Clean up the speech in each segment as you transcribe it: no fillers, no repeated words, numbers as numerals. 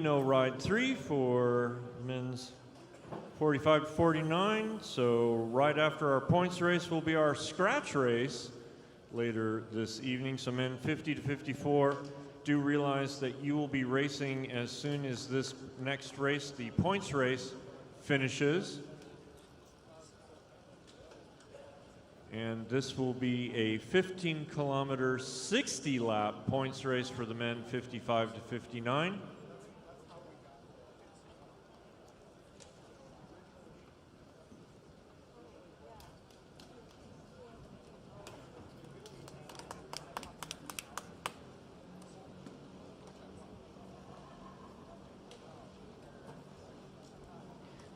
No ride 3 for men's 45 to 49. So right after our points race will be our scratch race later this evening. So men 50 to 54, do realize that you will be racing as soon as this next race, the points race, finishes. And this will be a 15-kilometer, 60-lap points race for the men 55 to 59.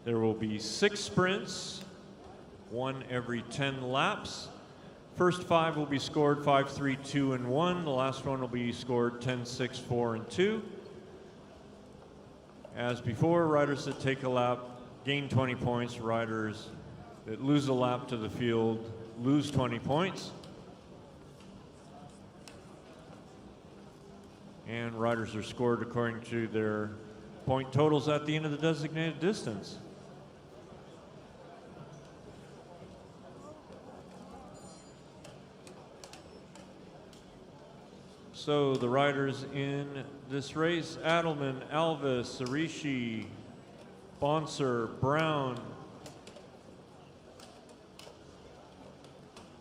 There will be 6 sprints, one every 10 laps. First 5 will be scored 5, 3, 2, and 1. The last one will be scored 10, 6, 4, and 2. As before, riders that take a lap gain 20 points. Riders that lose a lap to the field lose 20 points. And riders are scored according to their point totals at the end of the designated distance. So the riders in this race: Adelman, Alvis, Arishi, Bonser, Brown,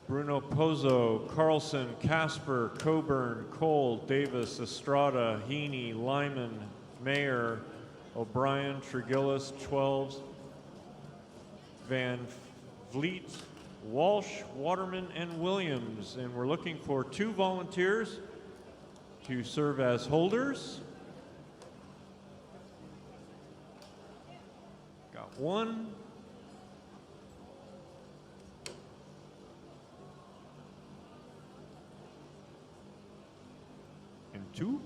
Bruno Pozzo, Carlson, Casper, Coburn, Cole, Davis, Estrada, Heaney, Lyman, Mayer, O'Brien, Trigillis, 12s, Van Vliet, Walsh, Waterman, and Williams. And we're looking for 2 volunteers to serve as holders. Got 1. And 2.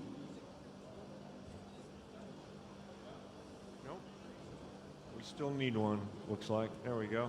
Nope. We still need 1, looks like. There we go.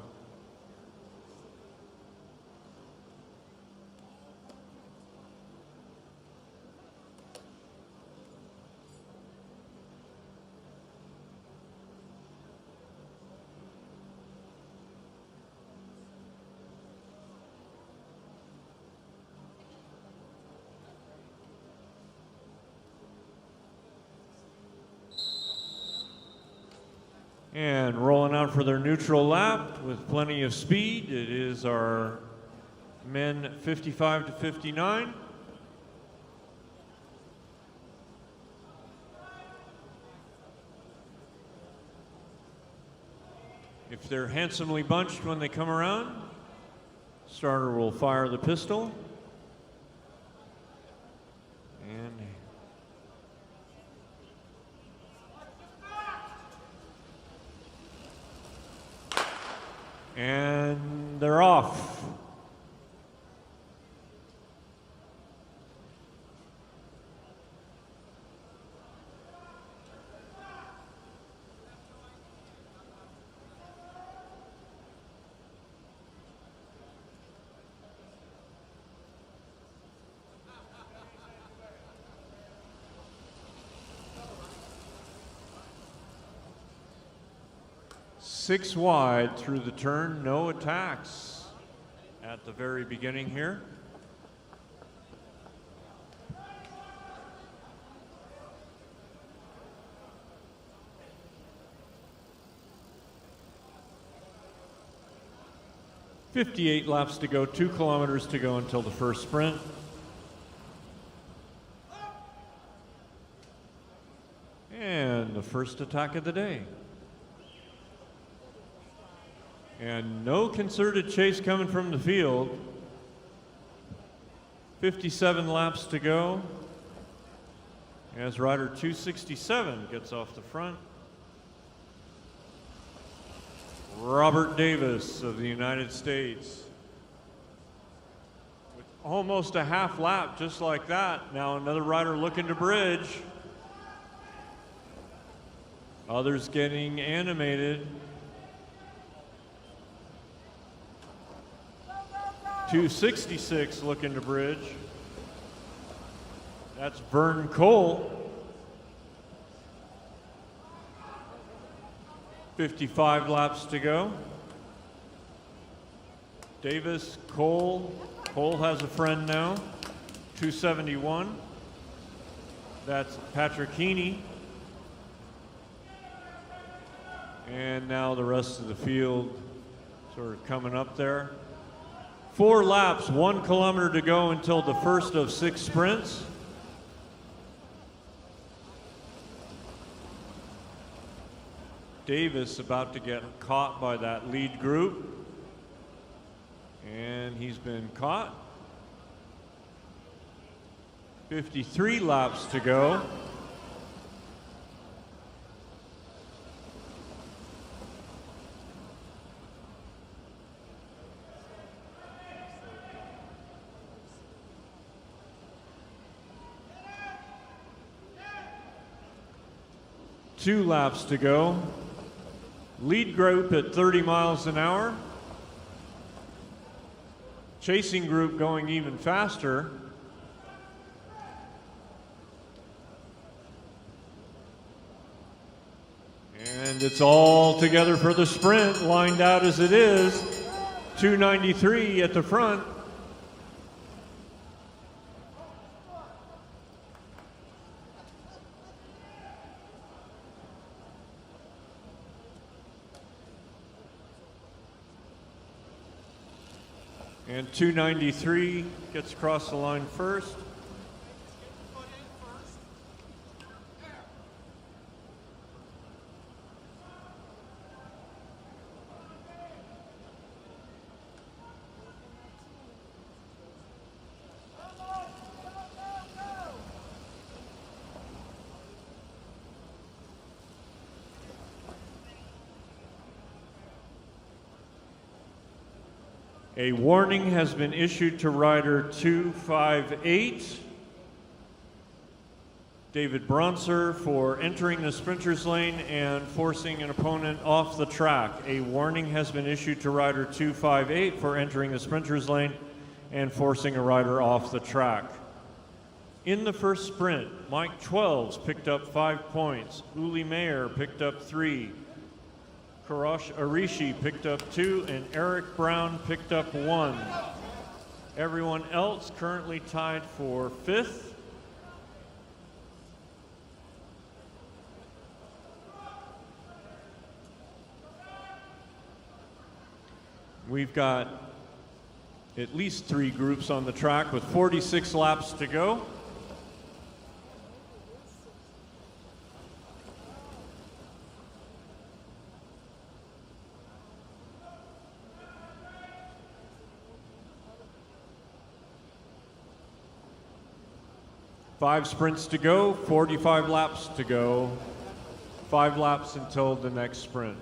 And rolling out for their neutral lap with plenty of speed, it is our men 55 to 59. If they're handsomely bunched when they come around, starter will fire the pistol. And they're off. Six wide through the turn, no attacks at the very beginning here. "58 laps to go, 2 kilometers to go until the first sprint." And the first attack of the day. And no concerted chase coming from the field. 57 laps to go as rider 267 gets off the front. Robert Davis of the United States. With almost a half lap just like that. Now another rider looking to bridge. Others getting animated. 266 looking to bridge. That's Vern Cole. 55 laps to go. Davis, Cole. Cole has a friend now. 271. That's Patrick Heaney. And now the rest of the field sort of coming up there. 4 laps, 1 kilometer to go until the first of 6 sprints. Davis about to get caught by that lead group. And he's been caught. 53 laps to go. Two laps to go. Lead group at 30 miles an hour. Chasing group going even faster. And it's all together for the sprint, lined out as it is. 293 at the front. And 293 gets across the line first. A warning has been issued to rider 258, David Bronzer, for entering the sprinter's lane and forcing an opponent off the track. A warning has been issued to rider 258 for entering the sprinter's lane and forcing a rider off the track. In the first sprint, Mike Twelves picked up 5 points. Uli Mayer picked up 3. Karash Arishi picked up 2, and Eric Brown picked up 1. Everyone else currently tied for 5th. We've got at least 3 groups on the track with 46 laps to go. Five sprints to go, 45 laps to go. 5 laps until the next sprint.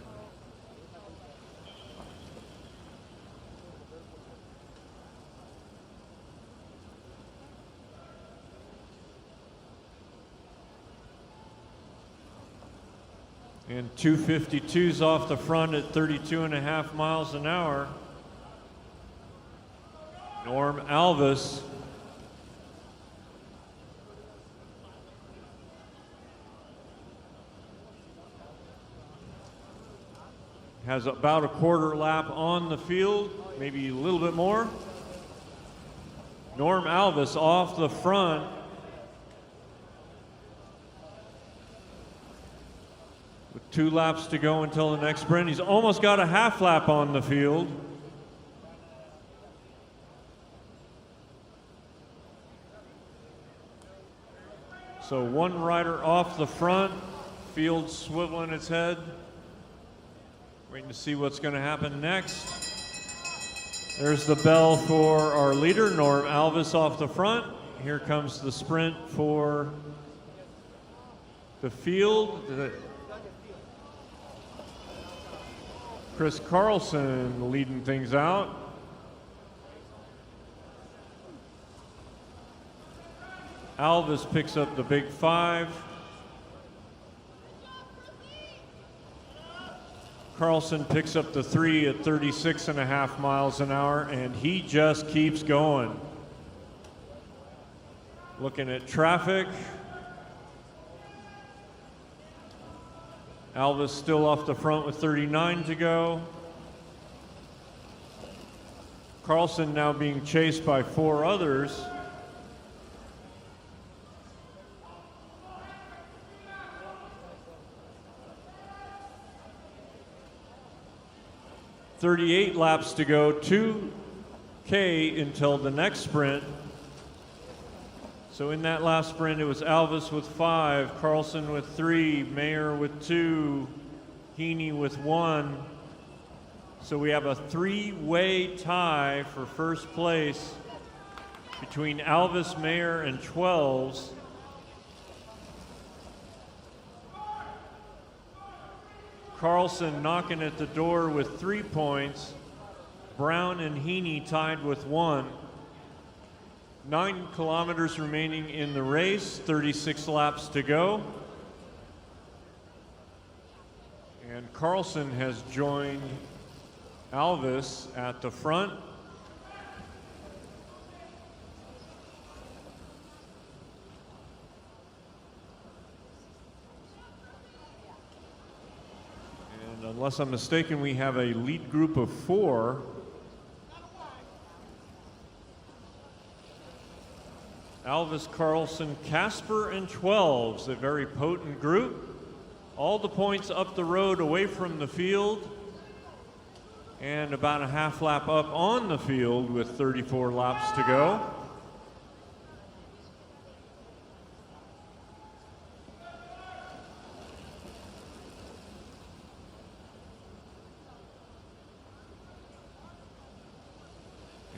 And 252's off the front at 32.5 miles an hour. Norm Alvis has about a quarter lap on the field, maybe a little bit more. Norm Alvis off the front. With 2 laps to go until the next sprint. He's almost got a half lap on the field. So 1 rider off the front, field swiveling its head. Waiting to see what's going to happen next. There's the bell for our leader, Norm Alvis, off the front. Here comes the sprint for the field. Chris Carlson leading things out. Alvis picks up the big 5. Carlson picks up the 3 at 36.5 miles an hour, and he just keeps going. Looking at traffic. Alvis still off the front with 39 to go. Carlson now being chased by 4 others. "38 laps to go, 2K until the next sprint." So in that last sprint, it was Alvis with 5, Carlson with 3, Mayer with 2, Heaney with 1. So we have a 3-way tie for first place between Alvis, Mayer, and 12s. Carlson knocking at the door with 3 points. Brown and Heaney tied with 1. 9 kilometers remaining in the race, 36 laps to go. And Carlson has joined Alvis at the front. And unless I'm mistaken, we have a lead group of 4. Alvis, Carlson, Casper, and 12s, a very potent group. All the points up the road away from the field, and about a half lap up on the field with 34 laps to go.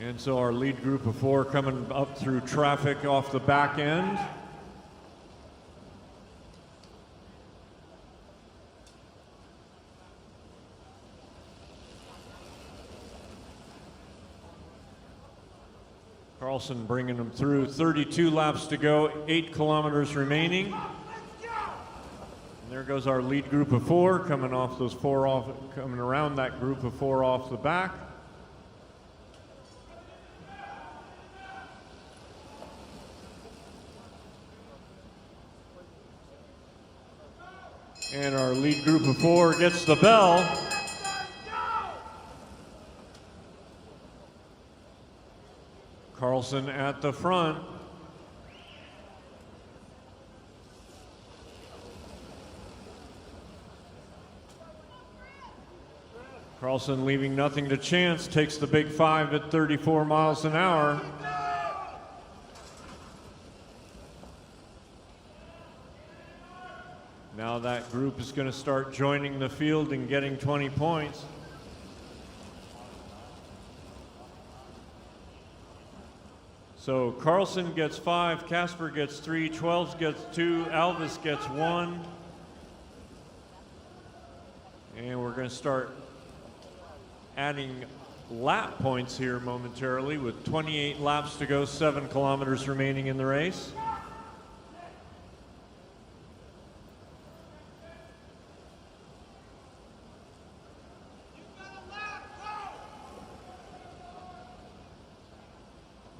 And so our lead group of 4 coming up through traffic off the back end. Carlson bringing them through, 32 laps to go, 8 kilometers remaining. And there goes our lead group of 4 coming off those 4 off, coming around that group of 4 off the back. And our lead group of 4 gets the bell. Carlson at the front. Carlson leaving nothing to chance, takes the big 5 at 34 miles an hour. Now that group is going to start joining the field and getting 20 points. So Carlson gets 5, Casper gets 3, 12s gets 2, Alvis gets 1. And we're going to start adding lap points here momentarily with 28 laps to go, 7 kilometers remaining in the race.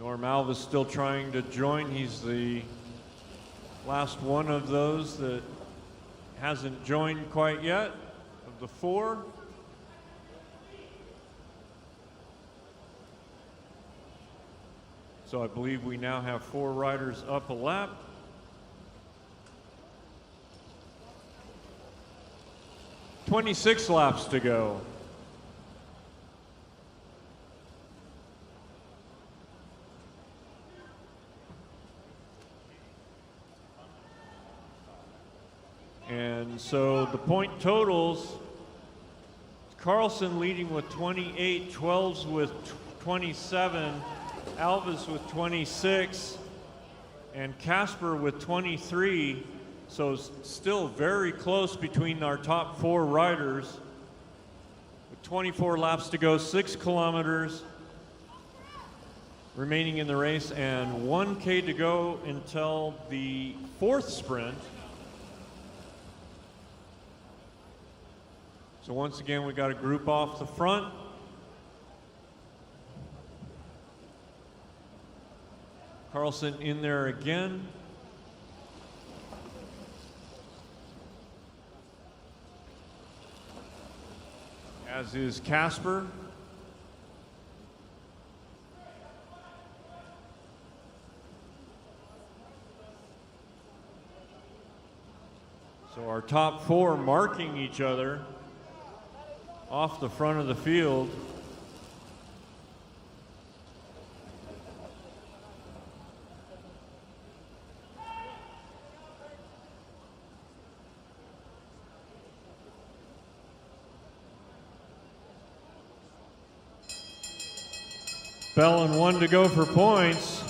Norm Alvis still trying to join. He's the last one of those that hasn't joined quite yet, of the 4. So I believe we now have 4 riders up a lap. "26 laps to go. And so the point totals, Carlson leading with 28, 12s with 27, Alvis with 26, and Casper with 23. So still very close between our top 4 riders. With 24 laps to go, 6 kilometers remaining in the race, and 1K to go until the 4th sprint. So once again, we got a group off the front. Carlson in there again. as is Casper. So our top four marking each other off the front of the field. Bell and 1 to go for points.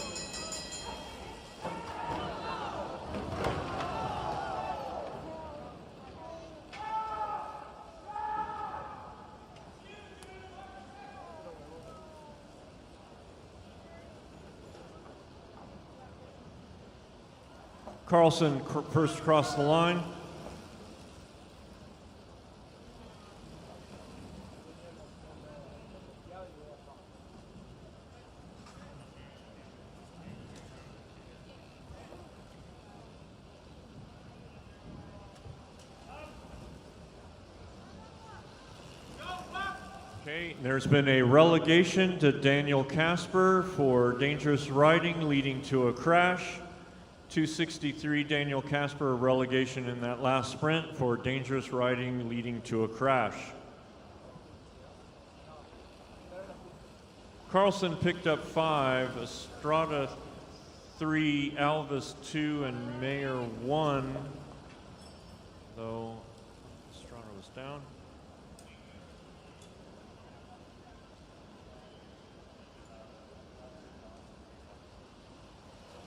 Carlson first across the line. Okay, there's been a relegation to Daniel Casper for dangerous riding leading to a crash. 263 Daniel Casper, a relegation in that last sprint for dangerous riding leading to a crash. Carlson picked up 5, Estrada 3, Alvis 2, and Mayer 1, though Estrada was down.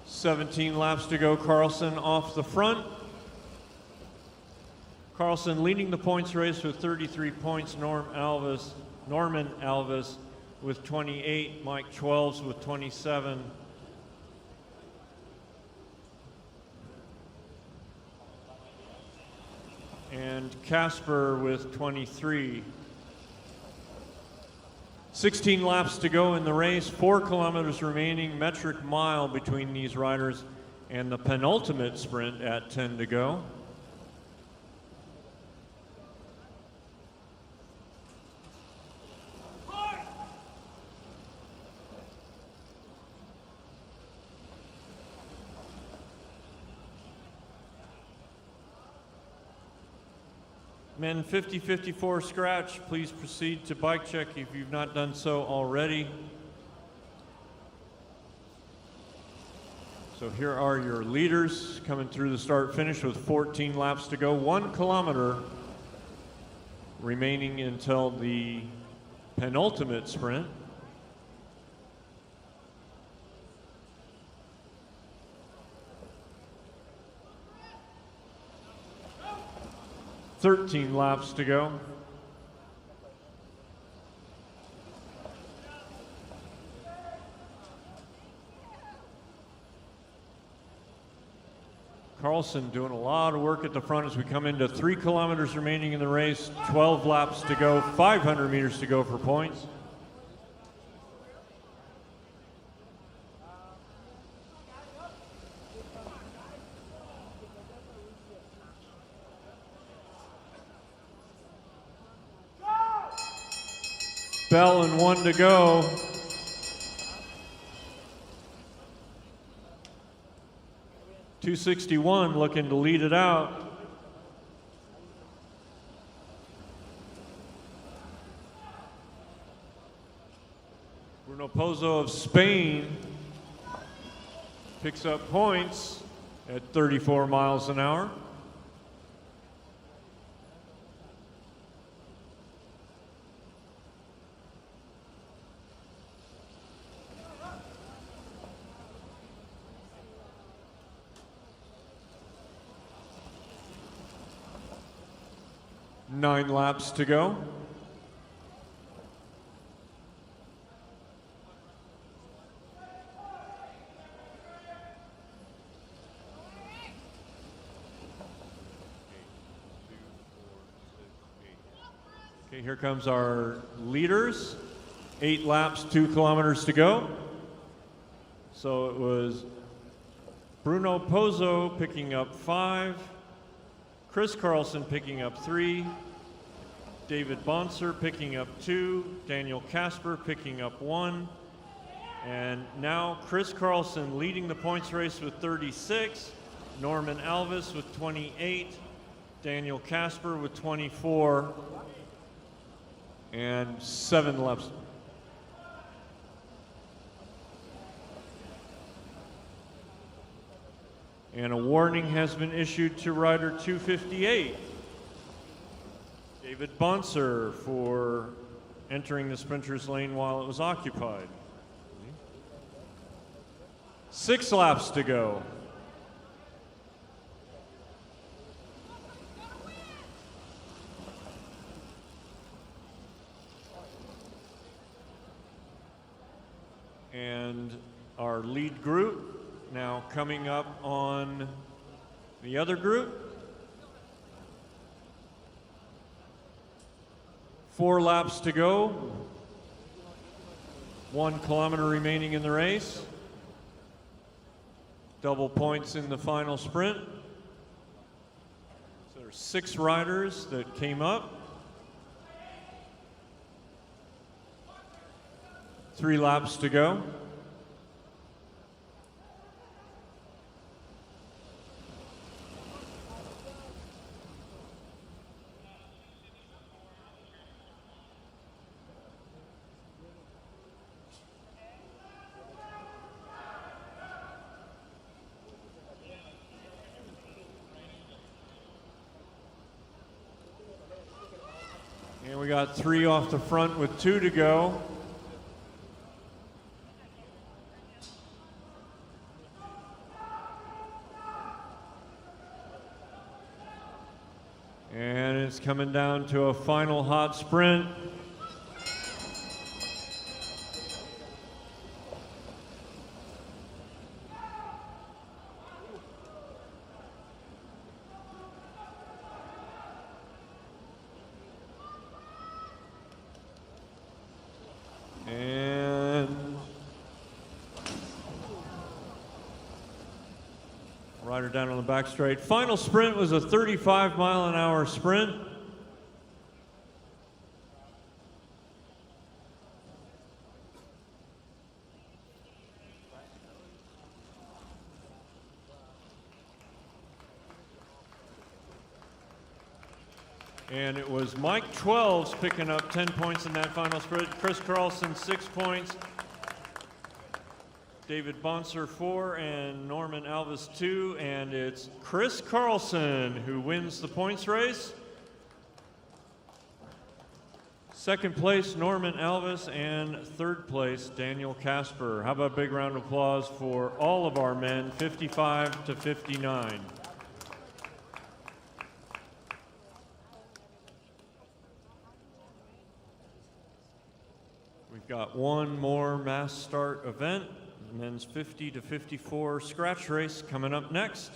"17 laps to go, Carlson off the front. Carlson leading the points race with 33 points, Norman Alvis with 28, Mike Twelves with 27. And Casper with 23. 16 laps to go in the race, 4 kilometers remaining, metric mile between these riders, and the penultimate sprint at 10 to go. Men 50-54 scratch, please proceed to bike check if you've not done so already. So here are your leaders coming through the start finish with 14 laps to go, 1 kilometer remaining until the penultimate sprint. "13 laps to go. Carlson doing a lot of work at the front as we come into 3 kilometers remaining in the race, 12 laps to go, 500 meters to go for points. Bell and 1 to go. .261 looking to lead it out. Bruno Pozo of Spain picks up points at 34 miles an hour. Nine laps to go. Okay, here comes our leaders. 8 laps, 2 kilometers to go. So it was Bruno Pozo picking up 5, Chris Carlson picking up 3, David Bonser picking up 2, Daniel Casper picking up 1, and now Chris Carlson leading the points race with 36, Norman Alvis with 28, Daniel Casper with 24, and 7 laps. And a warning has been issued to rider 258, David Bonser, for entering the sprinter's lane while it was occupied. 6 laps to go. And our lead group now coming up on the other group. 4 laps to go. 1 kilometer remaining in the race. Double points in the final sprint. So there's 6 riders that came up. 3 laps to go. And we got 3 off the front with 2 to go. And it's coming down to a final hot sprint. Rider down on the back straight. Final sprint was a 35-mile-an-hour sprint. And it was Mike 12's picking up 10 points in that final sprint. Chris Carlson 6 points. David Bonser 4 and Norman Alvis 2, and it's Chris Carlson who wins the points race. Second place, Norman Alvis, and third place, Daniel Casper. How about a big round of applause for all of our men, 55 to 59. We've got one more mass start event. Men's 50 to 54 scratch race coming up next.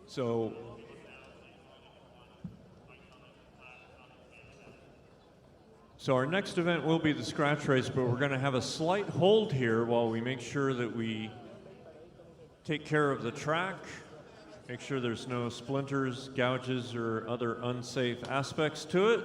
So our next event will be the scratch race, but we're going to have a slight hold here while we make sure that we take care of the track, make sure there's no splinters, gouges, or other unsafe aspects to it.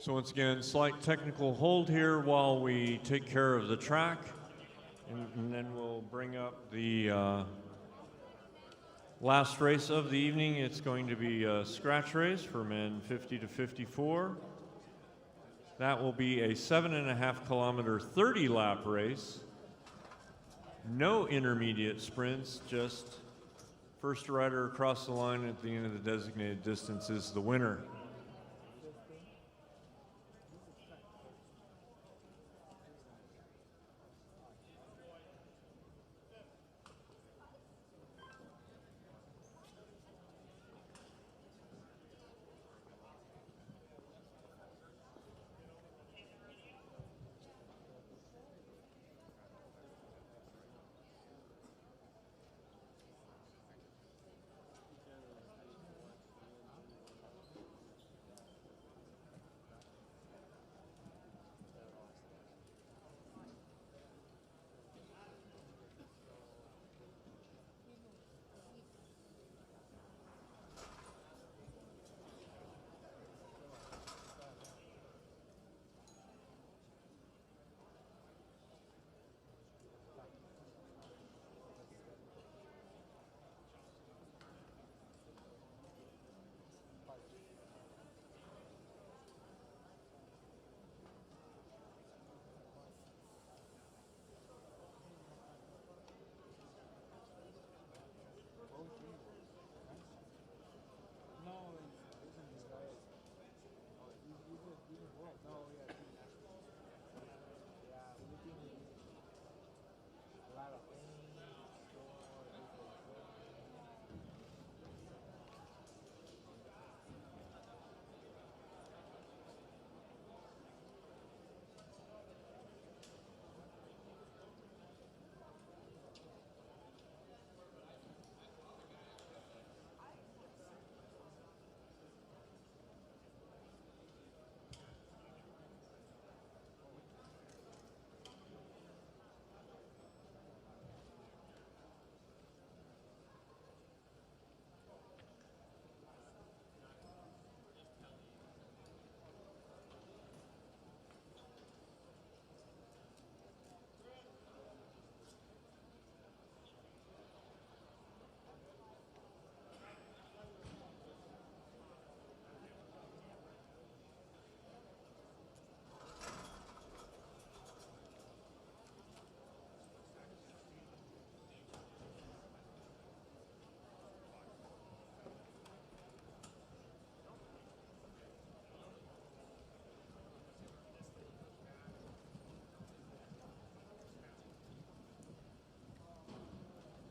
So once again, slight technical hold here while we take care of the track, and then we'll bring up the last race of the evening. It's going to be a scratch race for men 50 to 54. That will be a 7.5 kilometer, 30 lap race. No intermediate sprints, just first rider across the line at the end of the designated distance is the winner.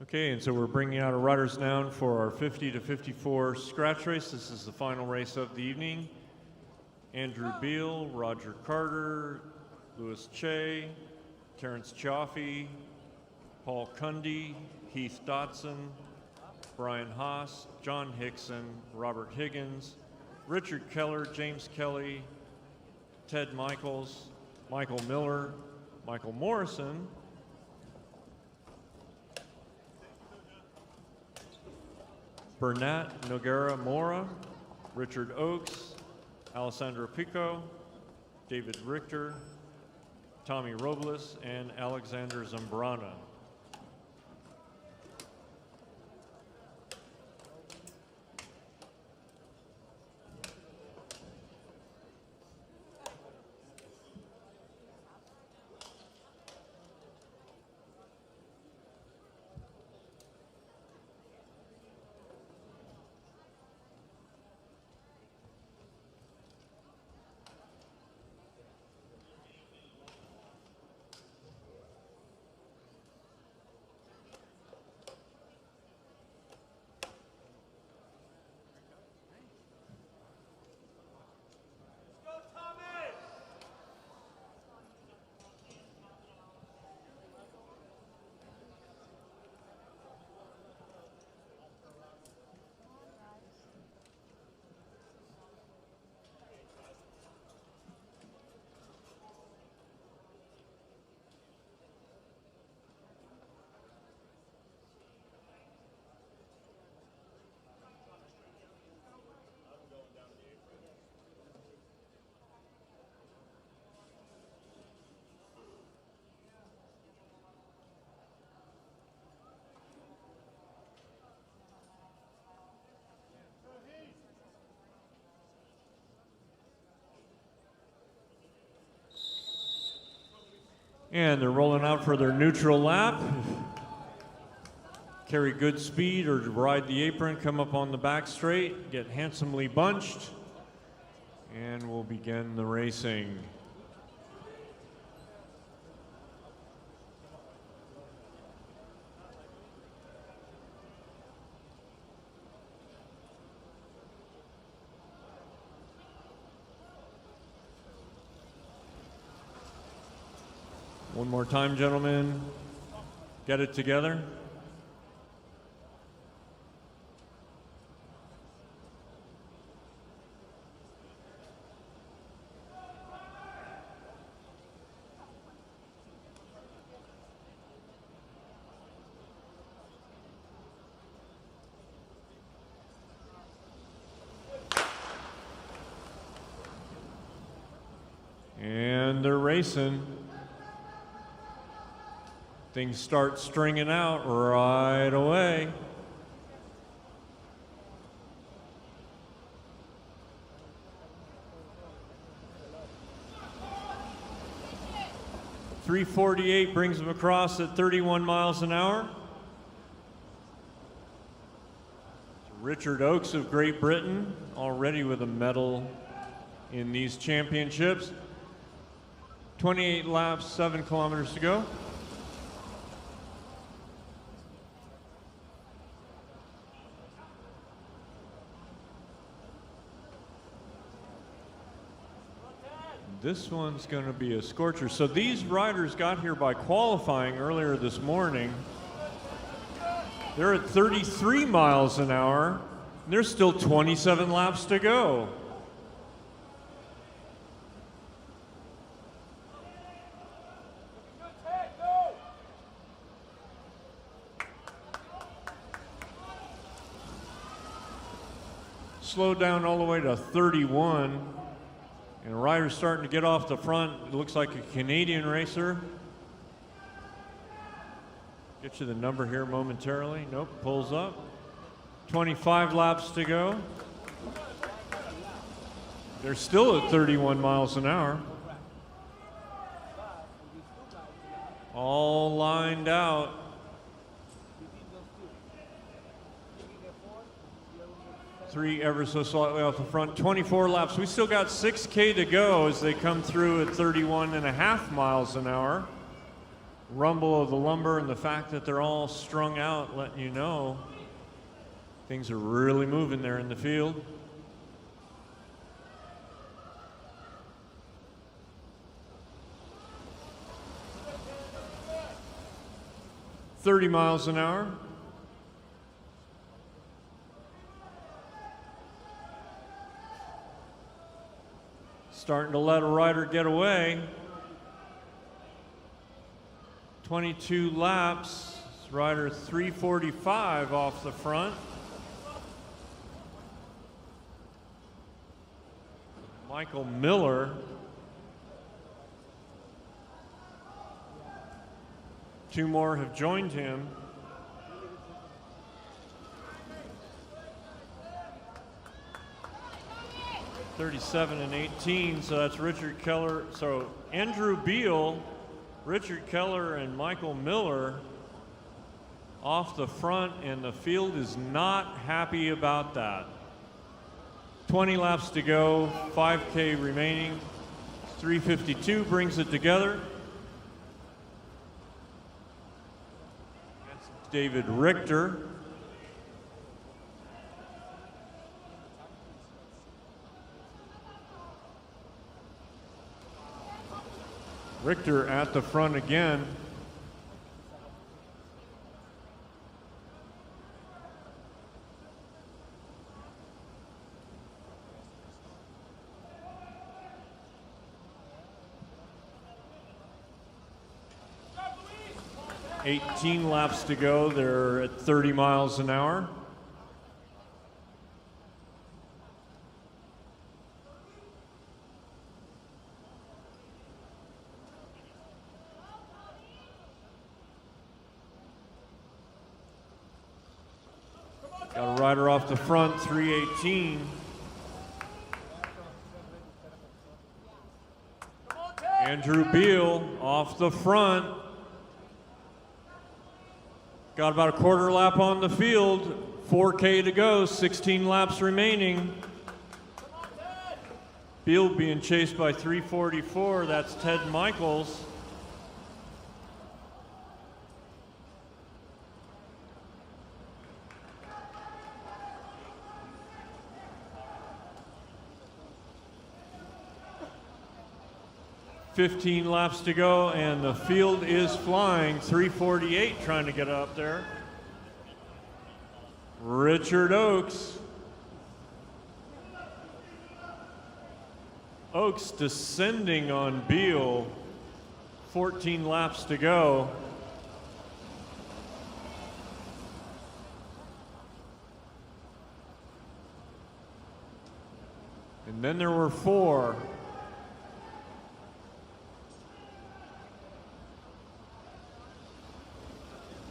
Okay, and so we're bringing out our riders now for our 50 to 54 scratch race. This is the final race of the evening. Andrew Beal, Roger Carter, Louis Che, Terrence Chaffee, Paul Cundy, Heath Dotson, Brian Haas, John Hickson, Robert Higgins, Richard Keller, James Kelly, Ted Michaels, Michael Miller, Michael Morrison, Bernat Noguera Mora, Richard Oakes, Alessandro Pico, David Richter, Tommy Robles, and Alexander Zambrana. And they're rolling out for their neutral lap. Carry good speed or ride the apron, come up on the back straight, get handsomely bunched, and we'll begin the racing. One more time, gentlemen. Get it together. And they're racing. Things start stringing out right away. .348 brings them across at 31 miles an hour. Richard Oakes of Great Britain, already with a medal in these championships. 28 laps, 7 kilometers to go. This one's going to be a scorcher. So these riders got here by qualifying earlier this morning. They're at 33 miles an hour. And there's still 27 laps to go. Slowed down all the way to 31. And a rider's starting to get off the front. It looks like a Canadian racer. Get you the number here momentarily. Nope, pulls up. 25 laps to go. They're still at 31 miles an hour. All lined out. 3 ever so slightly off the front, 24 laps. We still got 6K to go as they come through at 31.5 miles an hour. Rumble of the lumber and the fact that they're all strung out, letting you know things are really moving there in the field. .30 miles an hour. Starting to let a rider get away. 22 laps. Rider 345 off the front. Michael Miller. Two more have joined him. .37 and 18, so that's Richard Keller. So Andrew Beal, Richard Keller, and Michael Miller off the front, and the field is not happy about that. 20 laps to go, 5K remaining. 352 brings it together. That's David Richter. Richter at the front again. .18 laps to go. They're at 30 miles an hour. Got a rider off the front, 318. Andrew Beal off the front. Got about a quarter lap on the field. 4K to go, 16 laps remaining. Beal being chased by 344, that's Ted Michaels. $15 laps to go, and the field is flying. 348 trying to get up there. Richard Oakes. Oakes descending on Beal. 14 laps to go. And then there were 4.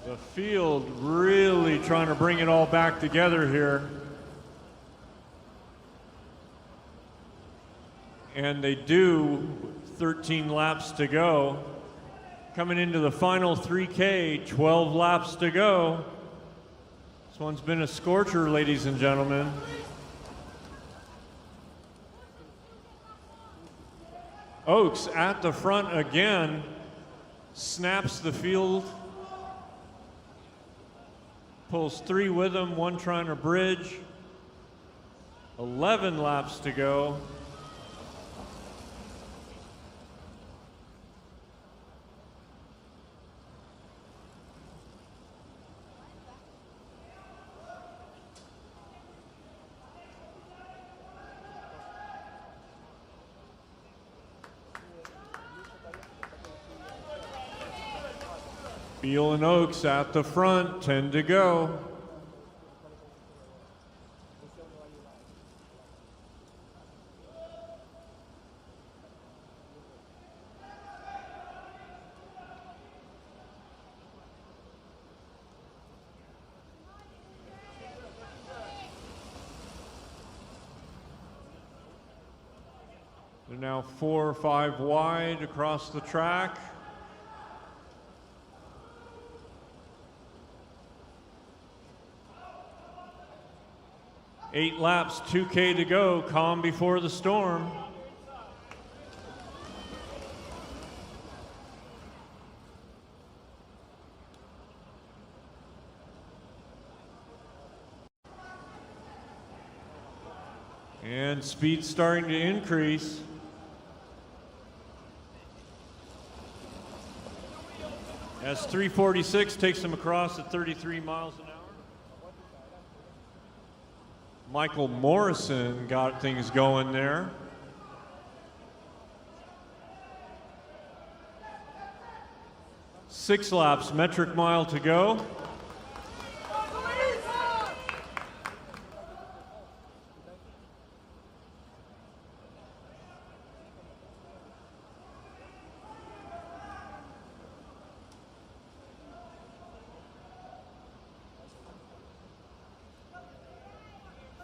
The field really trying to bring it all back together here. And they do, 13 laps to go. Coming into the final 3K, 12 laps to go. This one's been a scorcher, ladies and gentlemen. Oakes at the front again, snaps the field. Pulls 3 with him, 1 trying to bridge. 11 laps to go. Beal and Oakes at the front, 10 to go. They're now 4 or 5 wide across the track. Eight laps, 2K to go, calm before the storm. And speed starting to increase. As 346 takes them across at 33 miles an hour. Michael Morrison got things going there. Six laps, metric mile to go.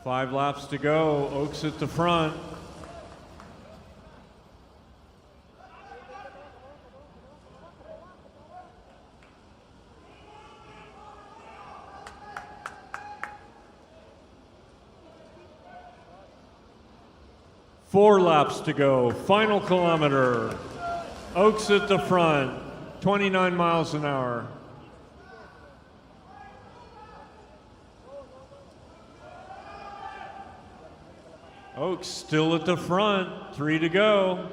Five laps to go, Oakes at the front. Four laps to go, final kilometer. Oakes at the front, 29 miles an hour. Oakes still at the front, 3 to go.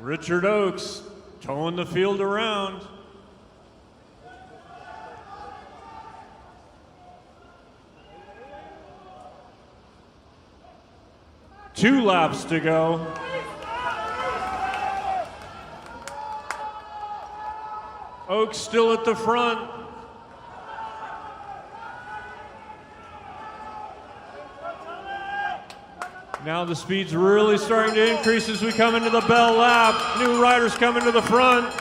Richard Oakes towing the field around. Two laps to go. Oakes still at the front. Now the speed's really starting to increase as we come into the bell lap. New riders coming to the front.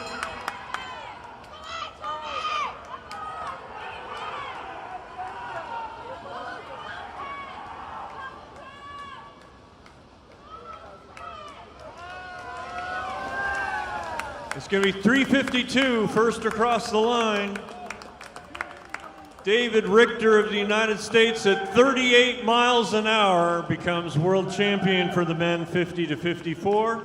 It's going to be 3:52, first across the line. David Richter of the United States at 38 miles an hour becomes world champion for the men 50 to 54.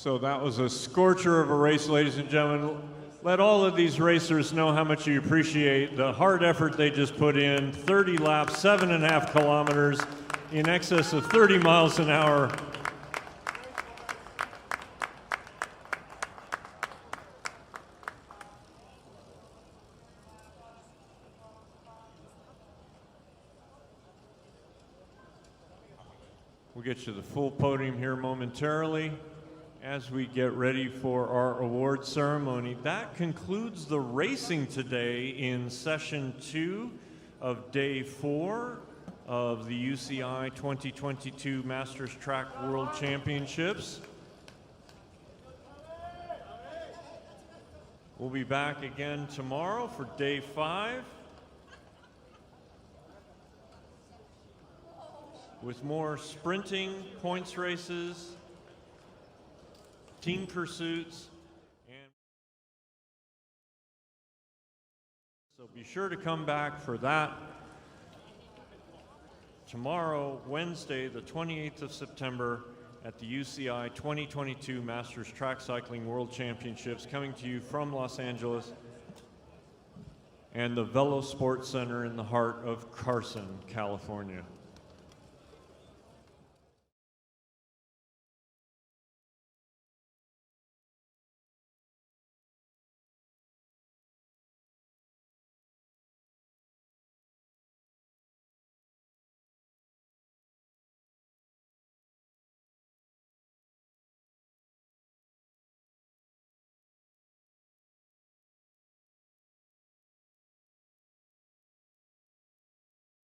So that was a scorcher of a race, ladies and gentlemen. Let all of these racers know how much you appreciate the hard effort they just put in. 30 laps, 7.5 kilometers, in excess of 30 miles an hour. We'll get you the full podium here momentarily as we get ready for our award ceremony. That concludes the racing today in session 2 of day 4 of the UCI 2022 Masters Track World Championships. We'll be back again tomorrow for day 5 with more sprinting, points races, team pursuits, and so be sure to come back for that tomorrow, Wednesday, the 28th of September at the UCI 2022 Masters Track Cycling World Championships, coming to you from Los Angeles and the Velo Sports Center in the heart of Carson, California.